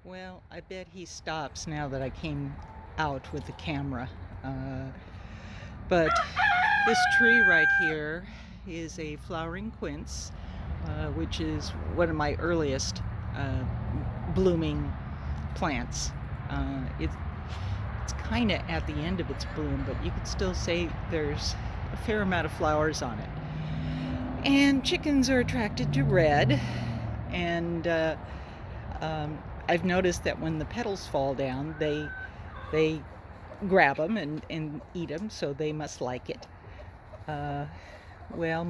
Well, I bet he stops now that I came out with the camera. But this tree right here is a flowering quince, which is one of my earliest uh, blooming plants. It's kind of at the end of its bloom, but you could still say there's a fair amount of flowers on it. And chickens are attracted to red, and I've noticed that when the petals fall down, they grab them and eat them, so they must like it. Uh, well,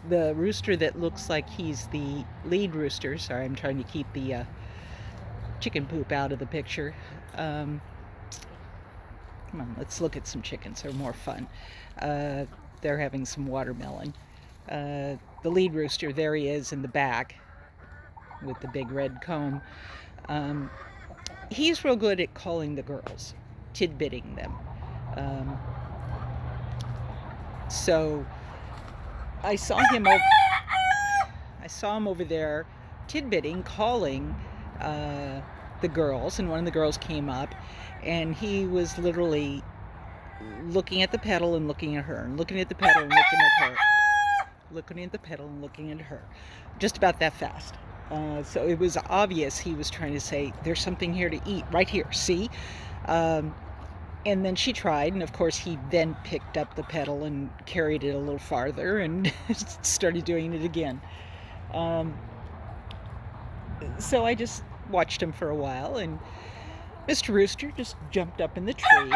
the rooster that looks like he's the lead rooster. Sorry, I'm trying to keep the chicken poop out of the picture. Come on, let's look at some chickens. They're more fun. They're having some watermelon. The lead rooster, there he is in the back with the big red comb. Um, he's real good at calling the girls, tidbitting them. Um, so I saw him over there tidbitting, calling the girls, and one of the girls came up, and he was literally looking at the petal and looking at her, and looking at the petal and looking at her, looking at the petal and looking at her, just about that fast. So it was obvious he was trying to say, there's something here to eat, right here, see? And then she tried, and of course he then picked up the petal and carried it a little farther and started doing it again. So I just watched him for a while, and Mr. Rooster just jumped up in the tree,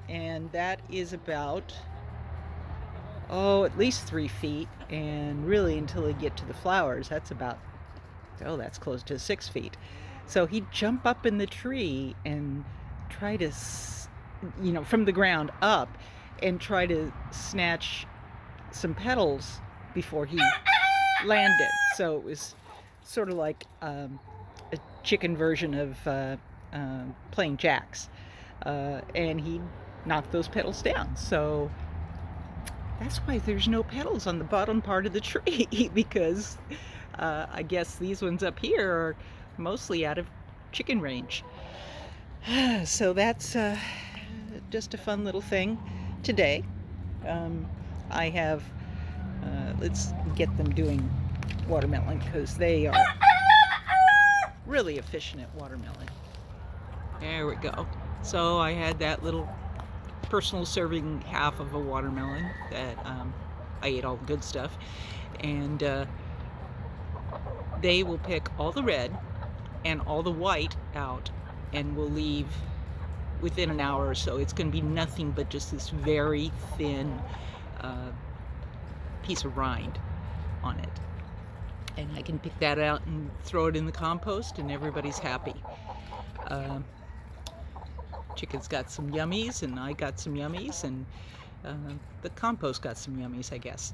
and that is about, at least 3 feet, and really until they get to the flowers, that's close to 6 feet. So he'd jump up in the tree and try to, from the ground up, and try to snatch some petals before he landed. So it was sort of like a chicken version of playing jacks. And he knocked those petals down. So that's why there's no petals on the bottom part of the tree, because I guess these ones up here are mostly out of chicken range. So that's just a fun little thing today. I have, let's get them doing watermelon, because they are really efficient at watermelon. There we go. So I had that little personal serving half of a watermelon that I ate all the good stuff, and they will pick all the red and all the white out, and will leave within an hour or so. It's going to be nothing but just this very thin piece of rind on it, and I can pick that out and throw it in the compost, and everybody's happy. Chicken's got some yummies, and I got some yummies, and the compost got some yummies, I guess.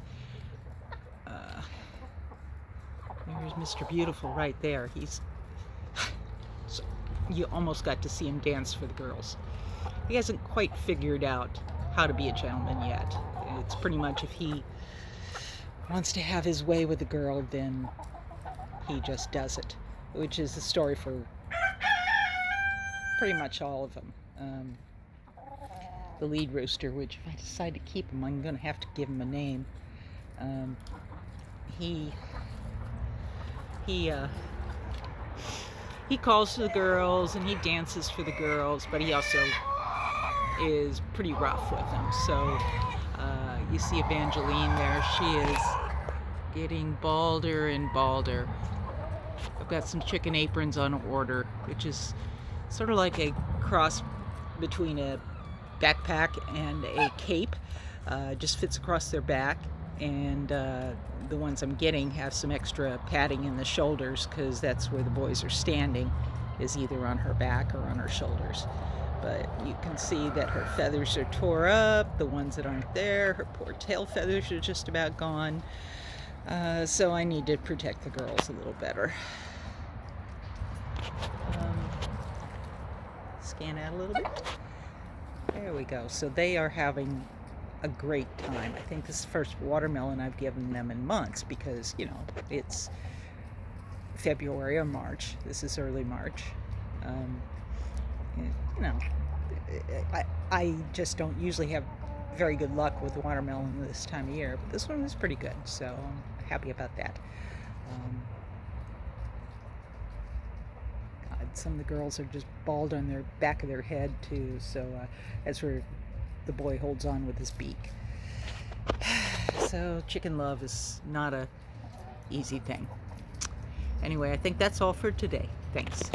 There's Mr. Beautiful right there. So you almost got to see him dance for the girls. He hasn't quite figured out how to be a gentleman yet. It's pretty much, if he wants to have his way with a girl, then he just does it, which is the story for pretty much all of them. The lead rooster, which if I decide to keep him, I'm going to have to give him a name. He calls to the girls, and he dances for the girls, but he also is pretty rough with them. So you see Evangeline there. She is getting balder and balder. I've got some chicken aprons on order, which is sort of like a cross between a backpack and a cape. Just fits across their back, and the ones I'm getting have some extra padding in the shoulders, because that's where the boys are standing, is either on her back or on her shoulders. But you can see that her feathers are tore up, the ones that aren't there. Her poor tail feathers are just about gone. So I need to protect the girls a little better. Scan out a little bit. There we go. So they are having a great time. I think this is the first watermelon I've given them in months, because it's February or March. This is early March. Um, you know, I just don't usually have very good luck with watermelon this time of year, but this one was pretty good, so I'm happy about that. Um, God, some of the girls are just bald on their back of their head too, so that's where the boy holds on with his beak. So chicken love is not a easy thing. Anyway, I think that's all for today. Thanks.